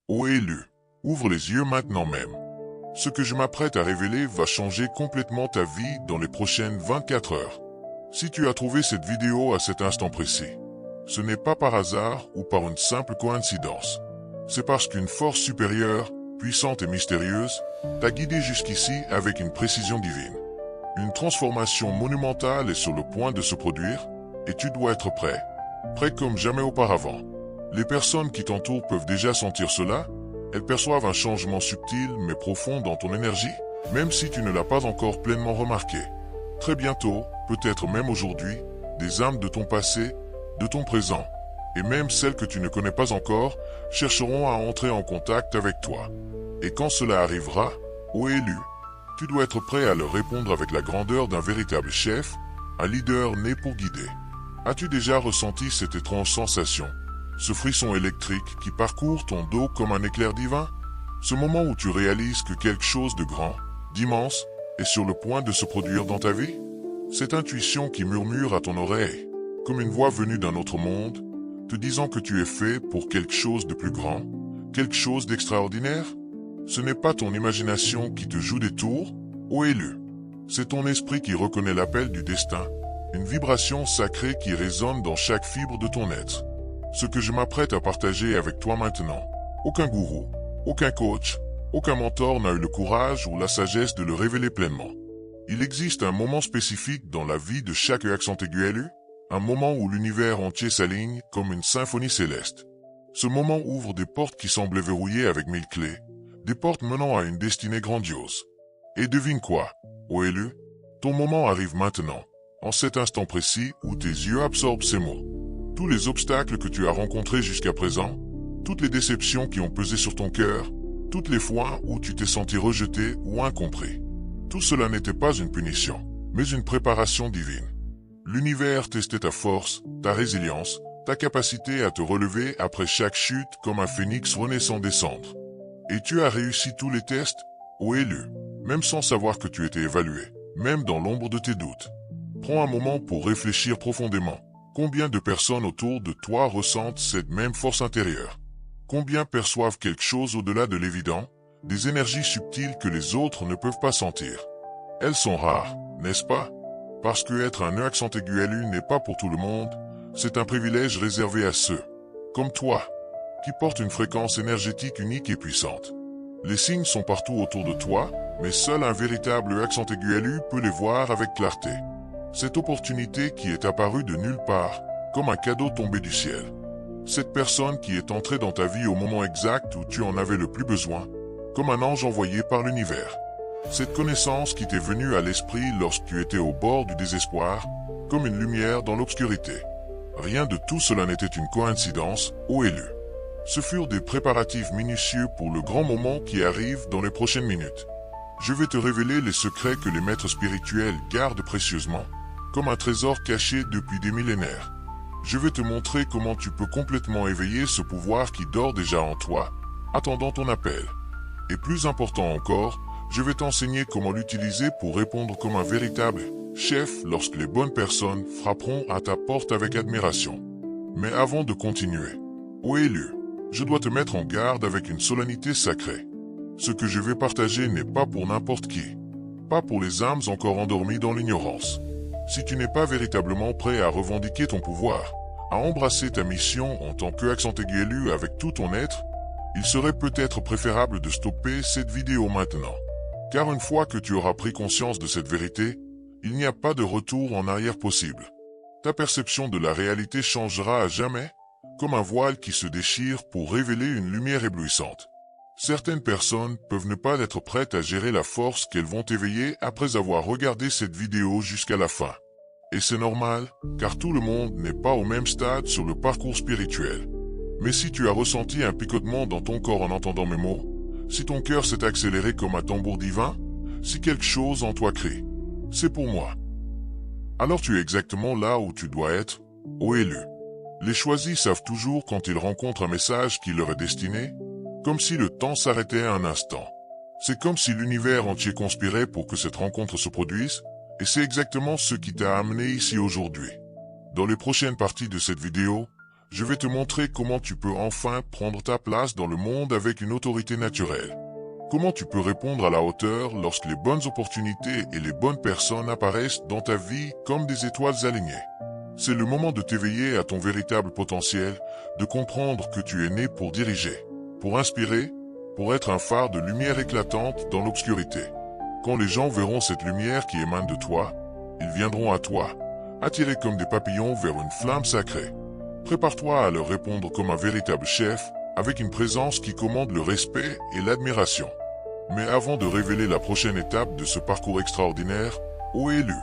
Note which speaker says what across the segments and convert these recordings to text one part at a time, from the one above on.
Speaker 1: Ô élu, ouvre les yeux maintenant même. Ce que je m'apprête à révéler va changer complètement ta vie dans les prochaines 24 heures. Si tu as trouvé cette vidéo à cet instant précis, ce n'est pas par hasard ou par une simple coïncidence. C'est parce qu'une force supérieure, puissante et mystérieuse, t'a guidé jusqu'ici avec une précision divine. Une transformation monumentale est sur le point de se produire, et tu dois être prêt. Prêt comme jamais auparavant. Les personnes qui t'entourent peuvent déjà sentir cela. Elles perçoivent un changement subtil mais profond dans ton énergie, même si tu ne l'as pas encore pleinement remarqué. Très bientôt, peut-être même aujourd'hui, des âmes de ton passé, de ton présent, et même celles que tu ne connais pas encore, chercheront à entrer en contact avec toi. Et quand cela arrivera, ô élu, tu dois être prêt à leur répondre avec la grandeur d'un véritable chef, un leader né pour guider. As-tu déjà ressenti cette étrange sensation, ce frisson électrique qui parcourt ton dos comme un éclair divin? Ce moment où tu réalises que quelque chose de grand, d'immense, est sur le point de se produire dans ta vie? Cette intuition qui murmure à ton oreille, comme une voix venue d'un autre monde, te disant que tu es fait pour quelque chose de plus grand, quelque chose d'extraordinaire? Ce n'est pas ton imagination qui te joue des tours, ô élu. C'est ton esprit qui reconnaît l'appel du destin, une vibration sacrée qui résonne dans chaque fibre de ton être. Ce que je m'apprête à partager avec toi maintenant, aucun gourou, aucun coach, aucun mentor n'a eu le courage ou la sagesse de le révéler pleinement. Il existe un moment spécifique dans la vie de chaque accent aigu élu, un moment où l'univers entier s'aligne comme une symphonie céleste. Ce moment ouvre des portes qui semblaient verrouillées avec 1000 clés, des portes menant à une destinée grandiose. Et devine quoi, ô élu, ton moment arrive maintenant, en cet instant précis où tes yeux absorbent ces mots. Tous les obstacles que tu as rencontrés jusqu'à présent, toutes les déceptions qui ont pesé sur ton cœur, toutes les fois où tu t'es senti rejeté ou incompris. Tout cela n'était pas une punition, mais une préparation divine. L'univers testait ta force, ta résilience, ta capacité à te relever après chaque chute comme un phénix renaissant des cendres. Et tu as réussi tous les tests, ô élu, même sans savoir que tu étais évalué, même dans l'ombre de tes doutes. Prends un moment pour réfléchir profondément. Combien de personnes autour de toi ressentent cette même force intérieure? Combien perçoivent quelque chose au-delà de l'évident, des énergies subtiles que les autres ne peuvent pas sentir? Elles sont rares, n'est-ce pas? Parce que être un accent aigu élu n'est pas pour tout le monde, c'est un privilège réservé à ceux, comme toi, qui portent une fréquence énergétique unique et puissante. Les signes sont partout autour de toi, mais seul un véritable accent aigu élu peut les voir avec clarté. Cette opportunité qui est apparue de nulle part, comme un cadeau tombé du ciel. Cette personne qui est entrée dans ta vie au moment exact où tu en avais le plus besoin, comme un ange envoyé par l'univers. Cette connaissance qui t'est venue à l'esprit lorsque tu étais au bord du désespoir, comme une lumière dans l'obscurité. Rien de tout cela n'était une coïncidence, ô élu. Ce furent des préparatifs minutieux pour le grand moment qui arrive dans les prochaines minutes. Je vais te révéler les secrets que les maîtres spirituels gardent précieusement, comme un trésor caché depuis des millénaires. Je vais te montrer comment tu peux complètement éveiller ce pouvoir qui dort déjà en toi, attendant ton appel. Et plus important encore, je vais t'enseigner comment l'utiliser pour répondre comme un véritable chef lorsque les bonnes personnes frapperont à ta porte avec admiration. Mais avant de continuer, ô élu, je dois te mettre en garde avec une solennité sacrée. Ce que je vais partager n'est pas pour n'importe qui, pas pour les âmes encore endormies dans l'ignorance. Si tu n'es pas véritablement prêt à revendiquer ton pouvoir, à embrasser ta mission en tant qu'accent aigu élu avec tout ton être, il serait peut-être préférable de stopper cette vidéo maintenant. Car une fois que tu auras pris conscience de cette vérité, il n'y a pas de retour en arrière possible. Ta perception de la réalité changera à jamais, comme un voile qui se déchire pour révéler une lumière éblouissante. Certaines personnes peuvent ne pas être prêtes à gérer la force qu'elles vont éveiller après avoir regardé cette vidéo jusqu'à la fin. Et c'est normal, car tout le monde n'est pas au même stade sur le parcours spirituel. Mais si tu as ressenti un picotement dans ton corps en entendant mes mots, si ton cœur s'est accéléré comme un tambour divin, si quelque chose en toi crie, c'est pour moi. Alors tu es exactement là où tu dois être, ô élu. Les choisis savent toujours quand ils rencontrent un message qui leur est destiné, comme si le temps s'arrêtait un instant. C'est comme si l'univers entier conspirait pour que cette rencontre se produise, et c'est exactement ce qui t'a amené ici aujourd'hui. Dans les prochaines parties de cette vidéo, Je vais te montrer comment tu peux enfin prendre ta place dans le monde avec une autorité naturelle. Comment tu peux répondre à la hauteur lorsque les bonnes opportunités et les bonnes personnes apparaissent dans ta vie comme des étoiles alignées. C'est le moment de t'éveiller à ton véritable potentiel, de comprendre que tu es né pour diriger, pour inspirer, pour être un phare de lumière éclatante dans l'obscurité. Quand les gens verront cette lumière qui émane de toi, ils viendront à toi, attirés comme des papillons vers une flamme sacrée. Prépare-toi à leur répondre comme un véritable chef, avec une présence qui commande le respect et l'admiration. Mais avant de révéler la prochaine étape de ce parcours extraordinaire, ô élu,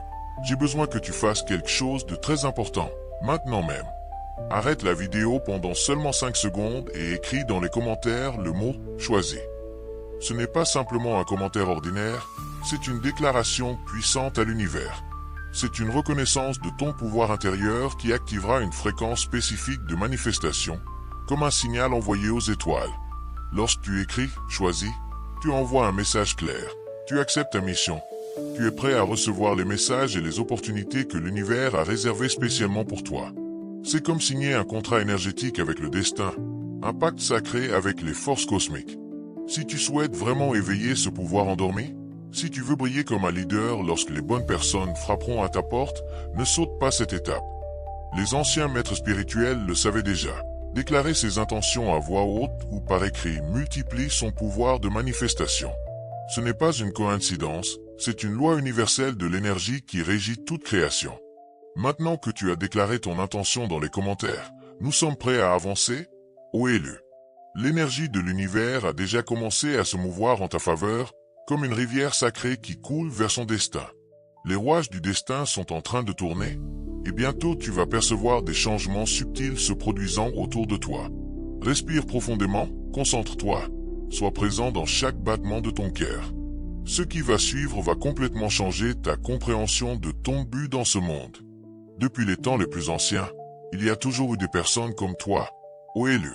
Speaker 1: j'ai besoin que tu fasses quelque chose de très important, maintenant même. Arrête la vidéo pendant seulement 5 secondes et écris dans les commentaires le mot « choisi ». Ce n'est pas simplement un commentaire ordinaire, c'est une déclaration puissante à l'univers. C'est une reconnaissance de ton pouvoir intérieur qui activera une fréquence spécifique de manifestation, comme un signal envoyé aux étoiles. Lorsque tu écris « choisi », tu envoies un message clair. Tu acceptes ta mission. Tu es prêt à recevoir les messages et les opportunités que l'univers a réservées spécialement pour toi. C'est comme signer un contrat énergétique avec le destin, un pacte sacré avec les forces cosmiques. Si tu souhaites vraiment éveiller ce pouvoir endormi, si tu veux briller comme un leader lorsque les bonnes personnes frapperont à ta porte, ne saute pas cette étape. Les anciens maîtres spirituels le savaient déjà. Déclarer ses intentions à voix haute ou par écrit multiplie son pouvoir de manifestation. Ce n'est pas une coïncidence, c'est une loi universelle de l'énergie qui régit toute création. Maintenant que tu as déclaré ton intention dans les commentaires, nous sommes prêts à avancer, ô élu. L'énergie de l'univers a déjà commencé à se mouvoir en ta faveur, comme une rivière sacrée qui coule vers son destin. Les rouages du destin sont en train de tourner, et bientôt tu vas percevoir des changements subtils se produisant autour de toi. Respire profondément, concentre-toi, sois présent dans chaque battement de ton cœur. Ce qui va suivre va complètement changer ta compréhension de ton but dans ce monde. Depuis les temps les plus anciens, il y a toujours eu des personnes comme toi, ô élu.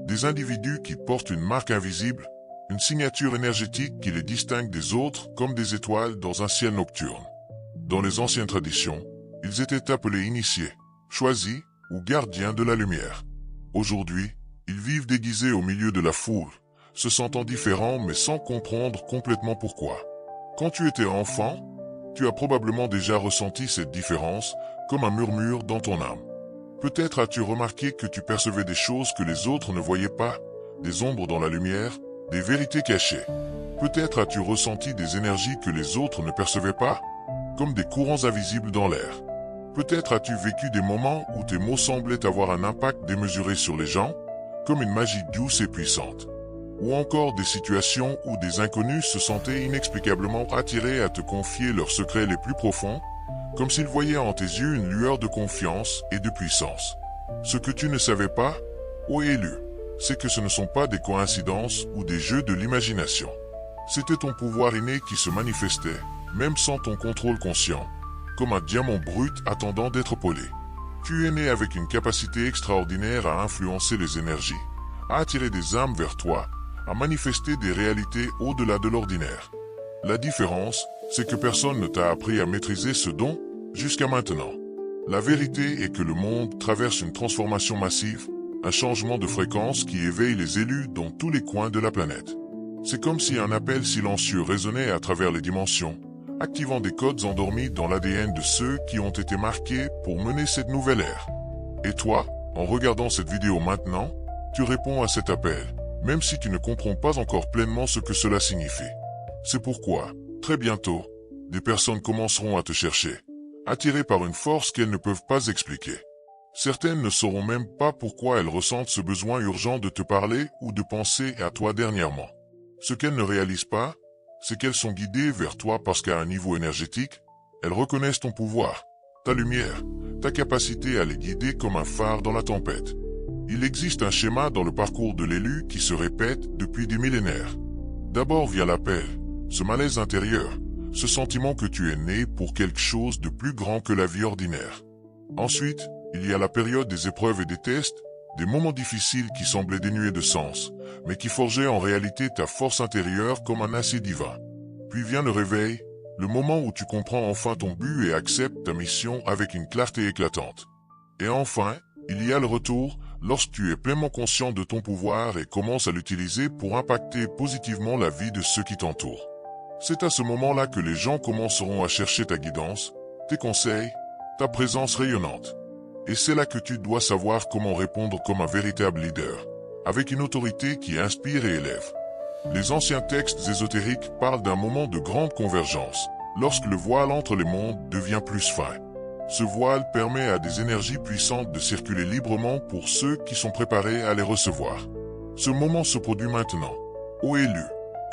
Speaker 1: Des individus qui portent une marque invisible, une signature énergétique qui les distingue des autres comme des étoiles dans un ciel nocturne. Dans les anciennes traditions, ils étaient appelés initiés, choisis ou gardiens de la lumière. Aujourd'hui, ils vivent déguisés au milieu de la foule, se sentant différents mais sans comprendre complètement pourquoi. Quand tu étais enfant, tu as probablement déjà ressenti cette différence comme un murmure dans ton âme. Peut-être as-tu remarqué que tu percevais des choses que les autres ne voyaient pas, des ombres dans la lumière, des vérités cachées. Peut-être as-tu ressenti des énergies que les autres ne percevaient pas, comme des courants invisibles dans l'air. Peut-être as-tu vécu des moments où tes mots semblaient avoir un impact démesuré sur les gens, comme une magie douce et puissante. Ou encore des situations où des inconnus se sentaient inexplicablement attirés à te confier leurs secrets les plus profonds, comme s'ils voyaient en tes yeux une lueur de confiance et de puissance. Ce que tu ne savais pas, ô élu, c'est que ce ne sont pas des coïncidences ou des jeux de l'imagination. C'était ton pouvoir inné qui se manifestait, même sans ton contrôle conscient, comme un diamant brut attendant d'être polé. Tu es né avec une capacité extraordinaire à influencer les énergies, à attirer des âmes vers toi, à manifester des réalités au-delà de l'ordinaire. La différence, c'est que personne ne t'a appris à maîtriser ce don jusqu'à maintenant. La vérité est que le monde traverse une transformation massive, un changement de fréquence qui éveille les élus dans tous les coins de la planète. C'est comme si un appel silencieux résonnait à travers les dimensions, activant des codes endormis dans l'ADN de ceux qui ont été marqués pour mener cette nouvelle ère. Et toi, en regardant cette vidéo maintenant, tu réponds à cet appel, même si tu ne comprends pas encore pleinement ce que cela signifie. C'est pourquoi, très bientôt, des personnes commenceront à te chercher, attirées par une force qu'elles ne peuvent pas expliquer. Certaines ne sauront même pas pourquoi elles ressentent ce besoin urgent de te parler ou de penser à toi dernièrement. Ce qu'elles ne réalisent pas, c'est qu'elles sont guidées vers toi parce qu'à un niveau énergétique, elles reconnaissent ton pouvoir, ta lumière, ta capacité à les guider comme un phare dans la tempête. Il existe un schéma dans le parcours de l'élu qui se répète depuis des millénaires. D'abord vient l'appel, ce malaise intérieur, ce sentiment que tu es né pour quelque chose de plus grand que la vie ordinaire. Ensuite, il y a la période des épreuves et des tests, des moments difficiles qui semblaient dénués de sens, mais qui forgeaient en réalité ta force intérieure comme un acier divin. Puis vient le réveil, le moment où tu comprends enfin ton but et acceptes ta mission avec une clarté éclatante. Et enfin, il y a le retour, lorsque tu es pleinement conscient de ton pouvoir et commences à l'utiliser pour impacter positivement la vie de ceux qui t'entourent. C'est à ce moment-là que les gens commenceront à chercher ta guidance, tes conseils, ta présence rayonnante. Et c'est là que tu dois savoir comment répondre comme un véritable leader, avec une autorité qui inspire et élève. Les anciens textes ésotériques parlent d'un moment de grande convergence, lorsque le voile entre les mondes devient plus fin. Ce voile permet à des énergies puissantes de circuler librement pour ceux qui sont préparés à les recevoir. Ce moment se produit maintenant, ô élu,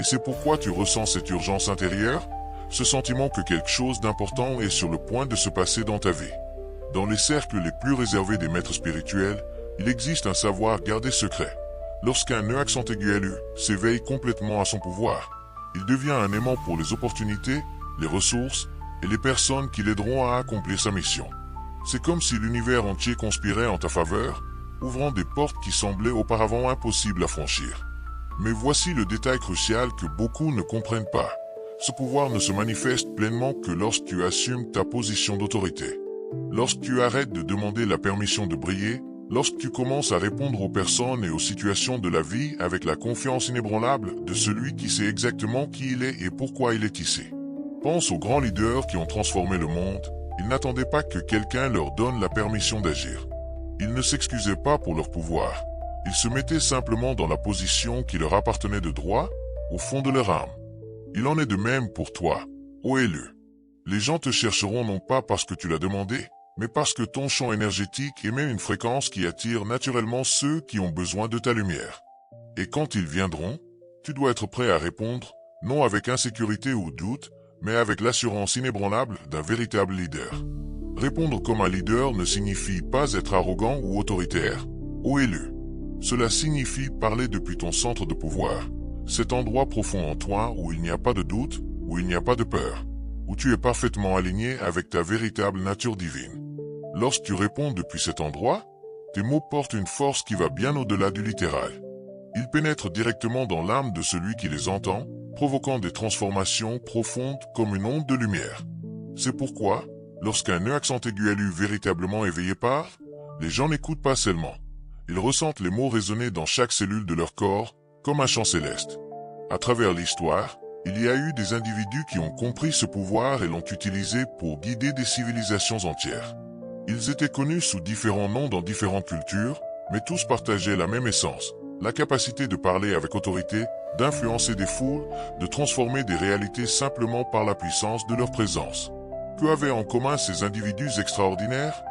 Speaker 1: et c'est pourquoi tu ressens cette urgence intérieure, ce sentiment que quelque chose d'important est sur le point de se passer dans ta vie. Dans les cercles les plus réservés des maîtres spirituels, il existe un savoir gardé secret. Lorsqu'un E accent aigu élu s'éveille complètement à son pouvoir, il devient un aimant pour les opportunités, les ressources et les personnes qui l'aideront à accomplir sa mission. C'est comme si l'univers entier conspirait en ta faveur, ouvrant des portes qui semblaient auparavant impossibles à franchir. Mais voici le détail crucial que beaucoup ne comprennent pas. Ce pouvoir ne se manifeste pleinement que lorsque tu assumes ta position d'autorité. Lorsque tu arrêtes de demander la permission de briller, lorsque tu commences à répondre aux personnes et aux situations de la vie avec la confiance inébranlable de celui qui sait exactement qui il est et pourquoi il est ici. Pense aux grands leaders qui ont transformé le monde. Ils n'attendaient pas que quelqu'un leur donne la permission d'agir. Ils ne s'excusaient pas pour leur pouvoir. Ils se mettaient simplement dans la position qui leur appartenait de droit, au fond de leur âme. Il en est de même pour toi, ô élu. Les gens te chercheront non pas parce que tu l'as demandé, mais parce que ton champ énergétique émet une fréquence qui attire naturellement ceux qui ont besoin de ta lumière. Et quand ils viendront, tu dois être prêt à répondre, non avec insécurité ou doute, mais avec l'assurance inébranlable d'un véritable leader. Répondre comme un leader ne signifie pas être arrogant ou autoritaire, ô élu. Cela signifie parler depuis ton centre de pouvoir, cet endroit profond en toi où il n'y a pas de doute, où il n'y a pas de peur, où tu es parfaitement aligné avec ta véritable nature divine. Lorsque tu réponds depuis cet endroit, tes mots portent une force qui va bien au-delà du littéral. Ils pénètrent directement dans l'âme de celui qui les entend, provoquant des transformations profondes comme une onde de lumière. C'est pourquoi, lorsqu'un E accent aigu élu véritablement éveillé parle, les gens n'écoutent pas seulement. Ils ressentent les mots résonner dans chaque cellule de leur corps, comme un chant céleste. À travers l'histoire, il y a eu des individus qui ont compris ce pouvoir et l'ont utilisé pour guider des civilisations entières. Ils étaient connus sous différents noms dans différentes cultures, mais tous partageaient la même essence, la capacité de parler avec autorité, d'influencer des foules, de transformer des réalités simplement par la puissance de leur présence. Que avaient en commun ces individus extraordinaires?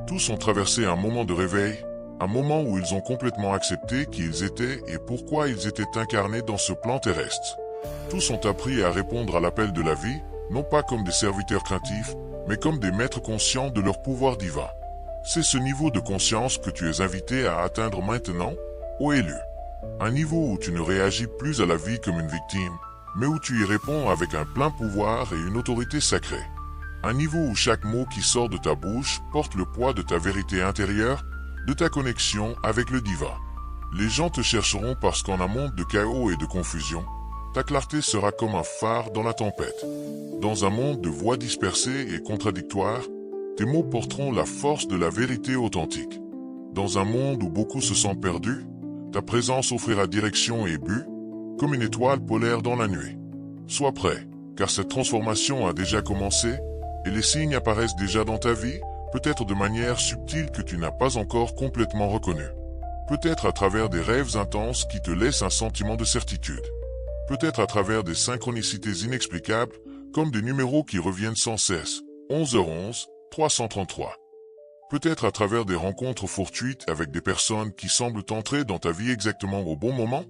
Speaker 1: Tous ont traversé un moment de réveil, un moment où ils ont complètement accepté qui ils étaient et pourquoi ils étaient incarnés dans ce plan terrestre. Tous ont appris à répondre à l'appel de la vie, non pas comme des serviteurs craintifs, mais comme des maîtres conscients de leur pouvoir divin. C'est ce niveau de conscience que tu es invité à atteindre maintenant, ô élu. Un niveau où tu ne réagis plus à la vie comme une victime, mais où tu y réponds avec un plein pouvoir et une autorité sacrée. Un niveau où chaque mot qui sort de ta bouche porte le poids de ta vérité intérieure, de ta connexion avec le divin. Les gens te chercheront parce qu'en un monde de chaos et de confusion, ta clarté sera comme un phare dans la tempête. Dans un monde de voix dispersées et contradictoires, tes mots porteront la force de la vérité authentique. Dans un monde où beaucoup se sentent perdus, ta présence offrira direction et but, comme une étoile polaire dans la nuit. Sois prêt, car cette transformation a déjà commencé, et les signes apparaissent déjà dans ta vie, peut-être de manière subtile que tu n'as pas encore complètement reconnue. Peut-être à travers des rêves intenses qui te laissent un sentiment de certitude. Peut-être à travers des synchronicités inexplicables, comme des numéros qui reviennent sans cesse, 11h11, 333. Peut-être à travers des rencontres fortuites avec des personnes qui semblent entrer dans ta vie exactement au bon moment,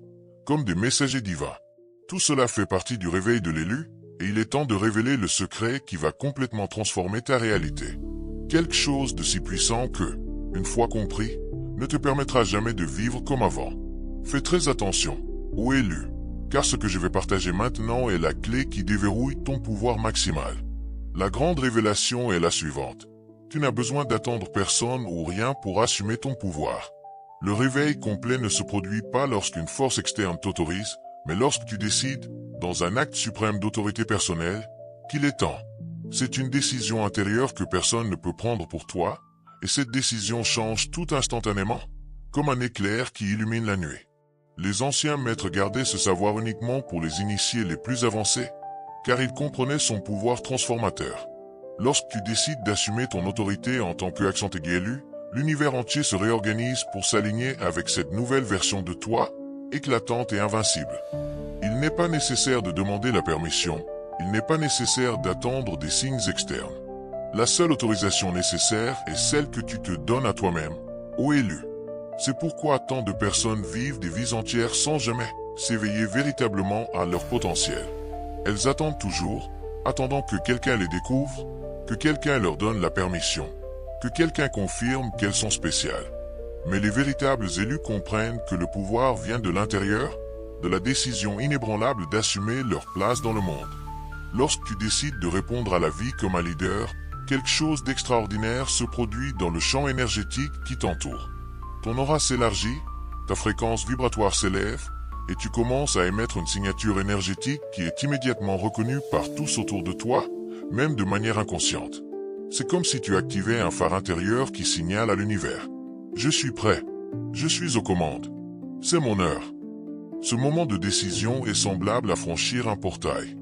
Speaker 1: comme des messagers divins. Tout cela fait partie du réveil de l'élu, et il est temps de révéler le secret qui va complètement transformer ta réalité. Quelque chose de si puissant que, une fois compris, ne te permettra jamais de vivre comme avant. Fais très attention, ô élu, car ce que je vais partager maintenant est la clé qui déverrouille ton pouvoir maximal. La grande révélation est la suivante. Tu n'as besoin d'attendre personne ou rien pour assumer ton pouvoir. Le réveil complet ne se produit pas lorsqu'une force externe t'autorise, mais lorsque tu décides, dans un acte suprême d'autorité personnelle, qu'il est temps. C'est une décision intérieure que personne ne peut prendre pour toi, et cette décision change tout instantanément, comme un éclair qui illumine la nuit. Les anciens maîtres gardaient ce savoir uniquement pour les initiés les plus avancés, car ils comprenaient son pouvoir transformateur. Lorsque tu décides d'assumer ton autorité en tant qu'accent élu, l'univers entier se réorganise pour s'aligner avec cette nouvelle version de toi, éclatante et invincible. Il n'est pas nécessaire de demander la permission, il n'est pas nécessaire d'attendre des signes externes. La seule autorisation nécessaire est celle que tu te donnes à toi-même, ô élu. C'est pourquoi tant de personnes vivent des vies entières sans jamais s'éveiller véritablement à leur potentiel. Elles attendent toujours, attendant que quelqu'un les découvre, que quelqu'un leur donne la permission, que quelqu'un confirme qu'elles sont spéciales. Mais les véritables élus comprennent que le pouvoir vient de l'intérieur, de la décision inébranlable d'assumer leur place dans le monde. Lorsque tu décides de répondre à la vie comme un leader, quelque chose d'extraordinaire se produit dans le champ énergétique qui t'entoure. Ton aura s'élargit, ta fréquence vibratoire s'élève, et tu commences à émettre une signature énergétique qui est immédiatement reconnue par tous autour de toi, même de manière inconsciente. C'est comme si tu activais un phare intérieur qui signale à l'univers. Je suis prêt. Je suis aux commandes. C'est mon heure. Ce moment de décision est semblable à franchir un portail.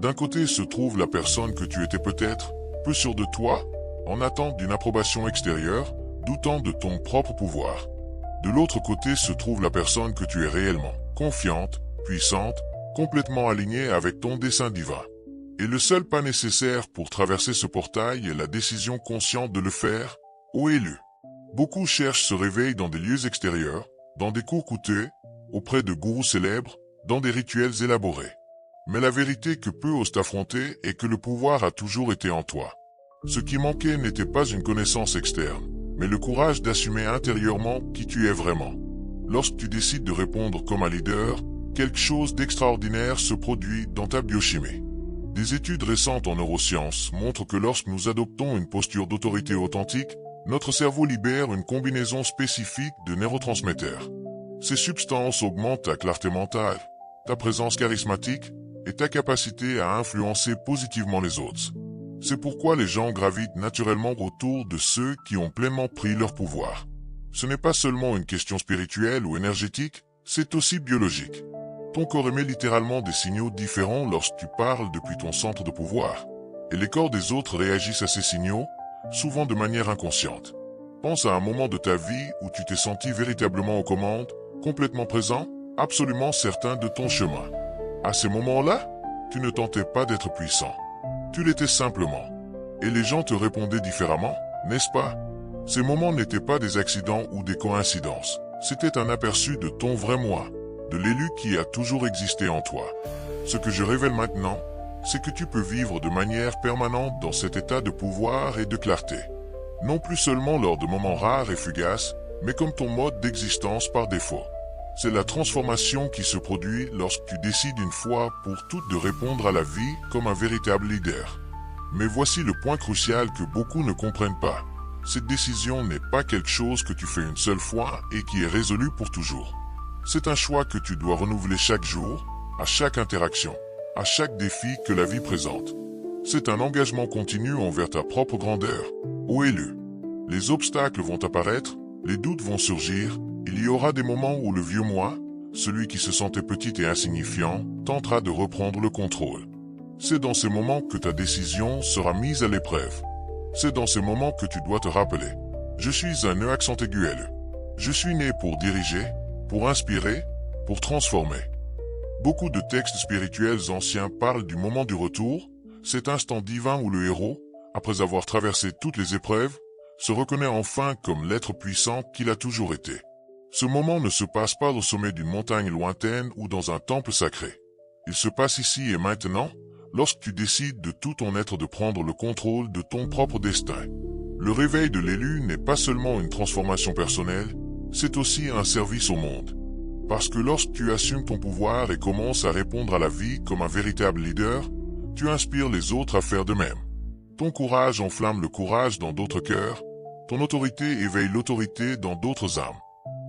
Speaker 1: D'un côté se trouve la personne que tu étais peut-être, peu sûr de toi, en attente d'une approbation extérieure, doutant de ton propre pouvoir. De l'autre côté se trouve la personne que tu es réellement, confiante, puissante, complètement alignée avec ton dessein divin. Et le seul pas nécessaire pour traverser ce portail est la décision consciente de le faire, ô élu. Beaucoup cherchent ce réveil dans des lieux extérieurs, dans des cours coûteux, auprès de gourous célèbres, dans des rituels élaborés. Mais la vérité que peu osent affronter est que le pouvoir a toujours été en toi. Ce qui manquait n'était pas une connaissance externe, mais le courage d'assumer intérieurement qui tu es vraiment. Lorsque tu décides de répondre comme un leader, quelque chose d'extraordinaire se produit dans ta biochimie. Des études récentes en neurosciences montrent que lorsque nous adoptons une posture d'autorité authentique, notre cerveau libère une combinaison spécifique de neurotransmetteurs. Ces substances augmentent ta clarté mentale, ta présence charismatique et ta capacité à influencer positivement les autres. C'est pourquoi les gens gravitent naturellement autour de ceux qui ont pleinement pris leur pouvoir. Ce n'est pas seulement une question spirituelle ou énergétique, c'est aussi biologique. Ton corps émet littéralement des signaux différents lorsque tu parles depuis ton centre de pouvoir. Et les corps des autres réagissent à ces signaux, souvent de manière inconsciente. Pense à un moment de ta vie où tu t'es senti véritablement aux commandes, complètement présent, absolument certain de ton chemin. À ces moments-là, tu ne tentais pas d'être puissant. Tu l'étais simplement. Et les gens te répondaient différemment, n'est-ce pas? Ces moments n'étaient pas des accidents ou des coïncidences. C'était un aperçu de ton vrai moi, de l'élu qui a toujours existé en toi. Ce que je révèle maintenant, c'est que tu peux vivre de manière permanente dans cet état de pouvoir et de clarté. Non plus seulement lors de moments rares et fugaces, mais comme ton mode d'existence par défaut. C'est la transformation qui se produit lorsque tu décides une fois pour toutes de répondre à la vie comme un véritable leader. Mais voici le point crucial que beaucoup ne comprennent pas. Cette décision n'est pas quelque chose que tu fais une seule fois et qui est résolu pour toujours. C'est un choix que tu dois renouveler chaque jour, à chaque interaction, à chaque défi que la vie présente. C'est un engagement continu envers ta propre grandeur, ô élu. Les obstacles vont apparaître, les doutes vont surgir, il y aura des moments où le vieux moi, celui qui se sentait petit et insignifiant, tentera de reprendre le contrôle. C'est dans ces moments que ta décision sera mise à l'épreuve. C'est dans ces moments que tu dois te rappeler. Je suis un accent aigu L. Je suis né pour diriger, pour inspirer, pour transformer. Beaucoup de textes spirituels anciens parlent du moment du retour, cet instant divin où le héros, après avoir traversé toutes les épreuves, se reconnaît enfin comme l'être puissant qu'il a toujours été. Ce moment ne se passe pas au sommet d'une montagne lointaine ou dans un temple sacré. Il se passe ici et maintenant, lorsque tu décides de tout ton être de prendre le contrôle de ton propre destin. Le réveil de l'élu n'est pas seulement une transformation personnelle, c'est aussi un service au monde. Parce que lorsque tu assumes ton pouvoir et commences à répondre à la vie comme un véritable leader, tu inspires les autres à faire de même. Ton courage enflamme le courage dans d'autres cœurs, ton autorité éveille l'autorité dans d'autres âmes.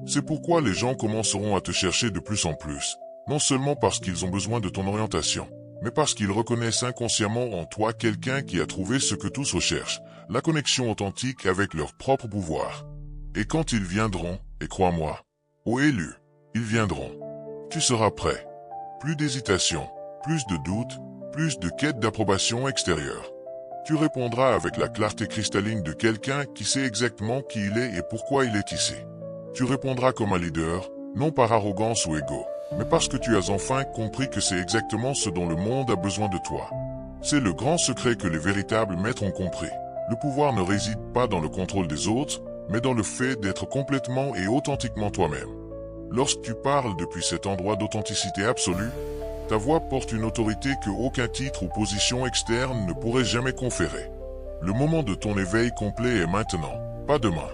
Speaker 1: C'est pourquoi les gens commenceront à te chercher de plus en plus, non seulement parce qu'ils ont besoin de ton orientation, mais parce qu'ils reconnaissent inconsciemment en toi quelqu'un qui a trouvé ce que tous recherchent, la connexion authentique avec leur propre pouvoir. Et quand ils viendront, Et crois-moi, ô élu, ils viendront. Tu seras prêt. Plus d'hésitation, plus de doute, plus de quête d'approbation extérieure. Tu répondras avec la clarté cristalline de quelqu'un qui sait exactement qui il est et pourquoi il est ici. Tu répondras comme un leader, non par arrogance ou ego, mais parce que tu as enfin compris que c'est exactement ce dont le monde a besoin de toi. C'est le grand secret que les véritables maîtres ont compris. Le pouvoir ne réside pas dans le contrôle des autres, mais dans le fait d'être complètement et authentiquement toi-même. Lorsque tu parles depuis cet endroit d'authenticité absolue, ta voix porte une autorité que aucun titre ou position externe ne pourrait jamais conférer. Le moment de ton éveil complet est maintenant, pas demain.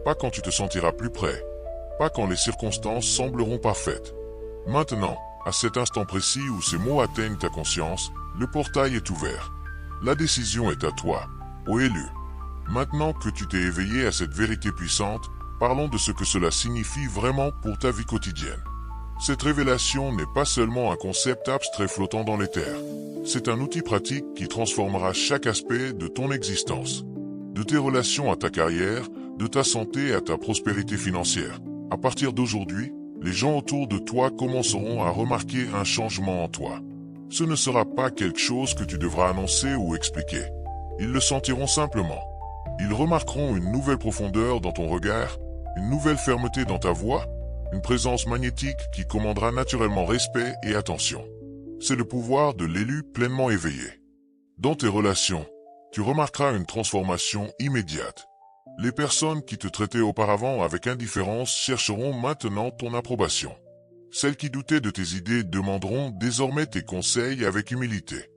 Speaker 1: Pas quand tu te sentiras plus près. Pas quand les circonstances sembleront parfaites. Maintenant, à cet instant précis où ces mots atteignent ta conscience, le portail est ouvert. La décision est à toi, ô élu. Maintenant que tu t'es éveillé à cette vérité puissante, parlons de ce que cela signifie vraiment pour ta vie quotidienne. Cette révélation n'est pas seulement un concept abstrait flottant dans l'éther. C'est un outil pratique qui transformera chaque aspect de ton existence. De tes relations à ta carrière, de ta santé à ta prospérité financière. À partir d'aujourd'hui, les gens autour de toi commenceront à remarquer un changement en toi. Ce ne sera pas quelque chose que tu devras annoncer ou expliquer. Ils le sentiront simplement. Ils remarqueront une nouvelle profondeur dans ton regard, une nouvelle fermeté dans ta voix, une présence magnétique qui commandera naturellement respect et attention. C'est le pouvoir de l'élu pleinement éveillé. Dans tes relations, tu remarqueras une transformation immédiate. Les personnes qui te traitaient auparavant avec indifférence chercheront maintenant ton approbation. Celles qui doutaient de tes idées demanderont désormais tes conseils avec humilité.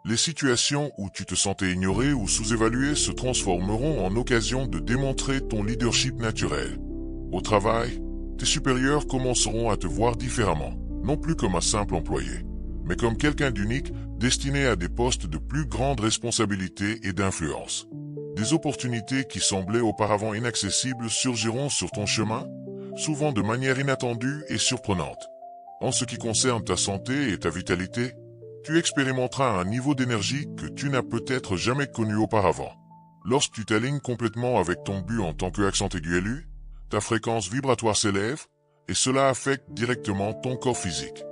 Speaker 1: Les situations où tu te sentais ignoré ou sous-évalué se transformeront en occasion de démontrer ton leadership naturel. Au travail, tes supérieurs commenceront à te voir différemment, non plus comme un simple employé, mais comme quelqu'un d'unique destiné à des postes de plus grande responsabilité et d'influence. Des opportunités qui semblaient auparavant inaccessibles surgiront sur ton chemin, souvent de manière inattendue et surprenante. En ce qui concerne ta santé et ta vitalité, tu expérimenteras un niveau d'énergie que tu n'as peut-être jamais connu auparavant. Lorsque tu t'alignes complètement avec ton but en tant qu'accent aigu élu, ta fréquence vibratoire s'élève et cela affecte directement ton corps physique.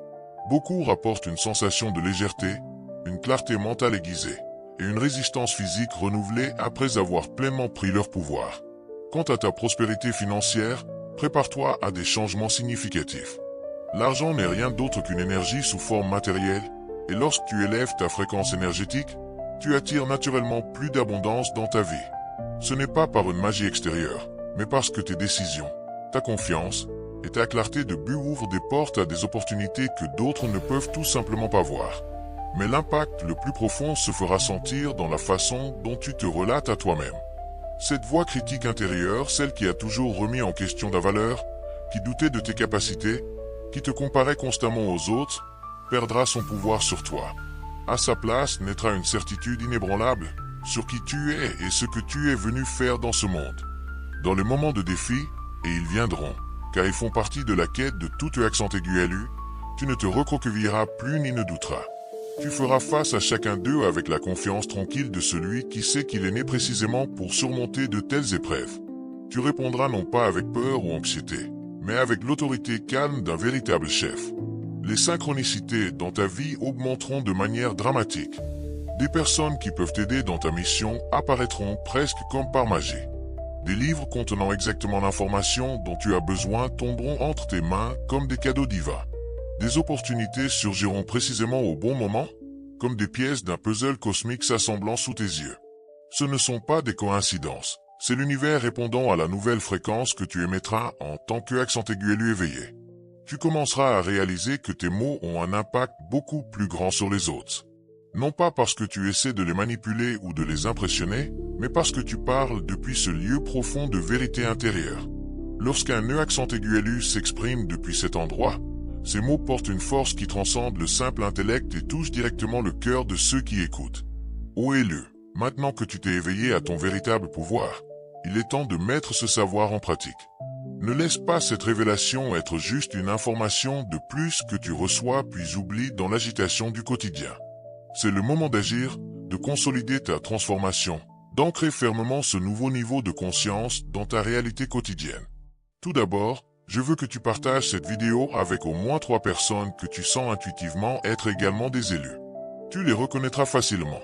Speaker 1: Beaucoup rapportent une sensation de légèreté, une clarté mentale aiguisée et une résistance physique renouvelée après avoir pleinement pris leur pouvoir. Quant à ta prospérité financière, prépare-toi à des changements significatifs. L'argent n'est rien d'autre qu'une énergie sous forme matérielle, et lorsque tu élèves ta fréquence énergétique, tu attires naturellement plus d'abondance dans ta vie. Ce n'est pas par une magie extérieure, mais parce que tes décisions, ta confiance et ta clarté de but ouvrent des portes à des opportunités que d'autres ne peuvent tout simplement pas voir. Mais l'impact le plus profond se fera sentir dans la façon dont tu te relates à toi-même. Cette voix critique intérieure, celle qui a toujours remis en question ta valeur, qui doutait de tes capacités, qui te comparait constamment aux autres, perdra son pouvoir sur toi. À sa place naîtra une certitude inébranlable sur qui tu es et ce que tu es venu faire dans ce monde. Dans les moments de défi, et ils viendront, car ils font partie de la quête de tout accent aigu élu, tu ne te recroquevilleras plus ni ne douteras. Tu feras face à chacun d'eux avec la confiance tranquille de celui qui sait qu'il est né précisément pour surmonter de telles épreuves. Tu répondras non pas avec peur ou anxiété, mais avec l'autorité calme d'un véritable chef. Les synchronicités dans ta vie augmenteront de manière dramatique. Des personnes qui peuvent t'aider dans ta mission apparaîtront presque comme par magie. Des livres contenant exactement l'information dont tu as besoin tomberont entre tes mains comme des cadeaux divins. Des opportunités surgiront précisément au bon moment, comme des pièces d'un puzzle cosmique s'assemblant sous tes yeux. Ce ne sont pas des coïncidences, c'est l'univers répondant à la nouvelle fréquence que tu émettras en tant qu'accent aigu élu éveillé. Tu commenceras à réaliser que tes mots ont un impact beaucoup plus grand sur les autres. Non pas parce que tu essaies de les manipuler ou de les impressionner, mais parce que tu parles depuis ce lieu profond de vérité intérieure. Lorsqu'un accent aigu élu s'exprime depuis cet endroit, ces mots portent une force qui transcende le simple intellect et touche directement le cœur de ceux qui écoutent. Ô élu, maintenant que tu t'es éveillé à ton véritable pouvoir, il est temps de mettre ce savoir en pratique. Ne laisse pas cette révélation être juste une information de plus que tu reçois puis oublies dans l'agitation du quotidien. C'est le moment d'agir, de consolider ta transformation, d'ancrer fermement ce nouveau niveau de conscience dans ta réalité quotidienne. Tout d'abord, je veux que tu partages cette vidéo avec au moins 3 personnes que tu sens intuitivement être également des élus. Tu les reconnaîtras facilement.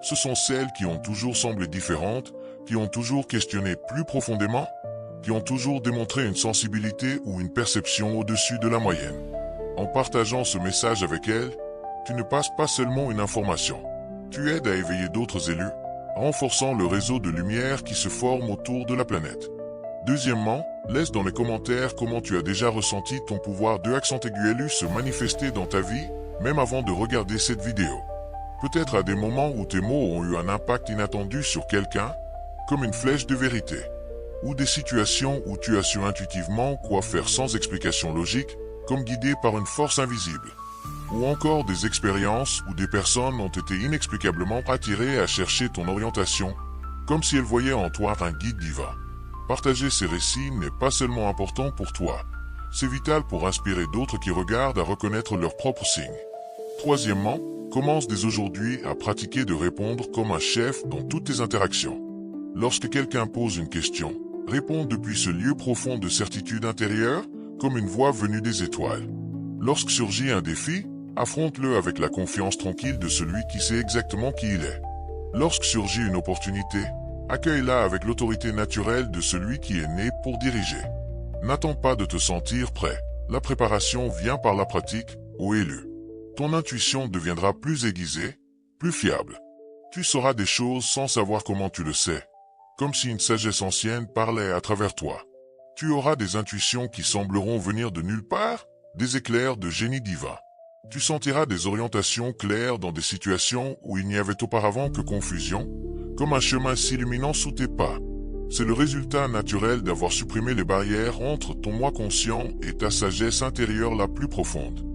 Speaker 1: Ce sont celles qui ont toujours semblé différentes, qui ont toujours questionné plus profondément, qui ont toujours démontré une sensibilité ou une perception au-dessus de la moyenne. En partageant ce message avec elles, tu ne passes pas seulement une information. Tu aides à éveiller d'autres élus, renforçant le réseau de lumière qui se forme autour de la planète. Deuxièmement, laisse dans les commentaires comment tu as déjà ressenti ton pouvoir de accent aigu élu se manifester dans ta vie, même avant de regarder cette vidéo. Peut-être à des moments où tes mots ont eu un impact inattendu sur quelqu'un, comme une flèche de vérité. Ou des situations où tu as su intuitivement quoi faire sans explication logique, comme guidé par une force invisible. Ou encore des expériences où des personnes ont été inexplicablement attirées à chercher ton orientation, comme si elles voyaient en toi un guide divin. Partager ces récits n'est pas seulement important pour toi, c'est vital pour inspirer d'autres qui regardent à reconnaître leurs propres signes. Troisièmement, commence dès aujourd'hui à pratiquer de répondre comme un chef dans toutes tes interactions. Lorsque quelqu'un pose une question, réponds depuis ce lieu profond de certitude intérieure, comme une voix venue des étoiles. Lorsque surgit un défi, affronte-le avec la confiance tranquille de celui qui sait exactement qui il est. Lorsque surgit une opportunité, accueille-la avec l'autorité naturelle de celui qui est né pour diriger. N'attends pas de te sentir prêt. La préparation vient par la pratique, ô élu. Ton intuition deviendra plus aiguisée, plus fiable. Tu sauras des choses sans savoir comment tu le sais, comme si une sagesse ancienne parlait à travers toi. Tu auras des intuitions qui sembleront venir de nulle part, des éclairs de génie divin. Tu sentiras des orientations claires dans des situations où il n'y avait auparavant que confusion, comme un chemin s'illuminant sous tes pas. C'est le résultat naturel d'avoir supprimé les barrières entre ton moi conscient et ta sagesse intérieure la plus profonde.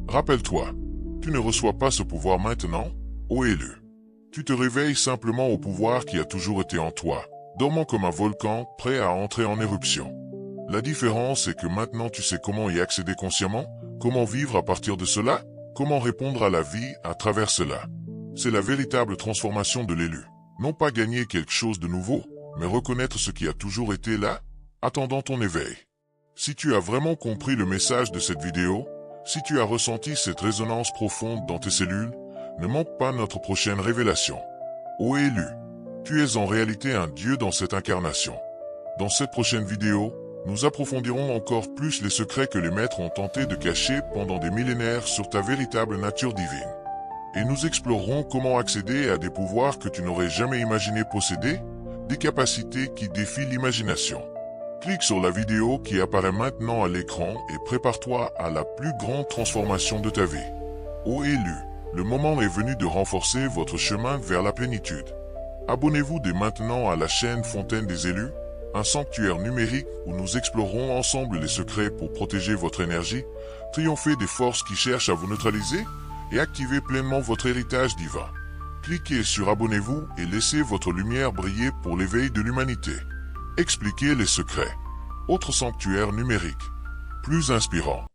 Speaker 1: Rappelle-toi, tu ne reçois pas ce pouvoir maintenant, ô élu. Tu te réveilles simplement au pouvoir qui a toujours été en toi, dormant comme un volcan prêt à entrer en éruption. La différence est que maintenant tu sais comment y accéder consciemment, comment vivre à partir de cela, comment répondre à la vie à travers cela. C'est la véritable transformation de l'élu. Non pas gagner quelque chose de nouveau, mais reconnaître ce qui a toujours été là, attendant ton éveil. Si tu as vraiment compris le message de cette vidéo, si tu as ressenti cette résonance profonde dans tes cellules, ne manque pas notre prochaine révélation. Ô élu, tu es en réalité un Dieu dans cette incarnation. Dans cette prochaine vidéo, nous approfondirons encore plus les secrets que les maîtres ont tenté de cacher pendant des millénaires sur ta véritable nature divine. Et nous explorerons comment accéder à des pouvoirs que tu n'aurais jamais imaginé posséder, des capacités qui défient l'imagination. Clique sur la vidéo qui apparaît maintenant à l'écran et prépare-toi à la plus grande transformation de ta vie. Ô élu, le moment est venu de renforcer votre chemin vers la plénitude. Abonnez-vous dès maintenant à la chaîne Fontaine des élus, un sanctuaire numérique où nous explorerons ensemble les secrets pour protéger votre énergie, triompher des forces qui cherchent à vous neutraliser et activer pleinement votre héritage divin. Cliquez sur Abonnez-vous et laissez votre lumière briller pour l'éveil de l'humanité. Expliquez les secrets. Autre sanctuaire numérique. Plus inspirant.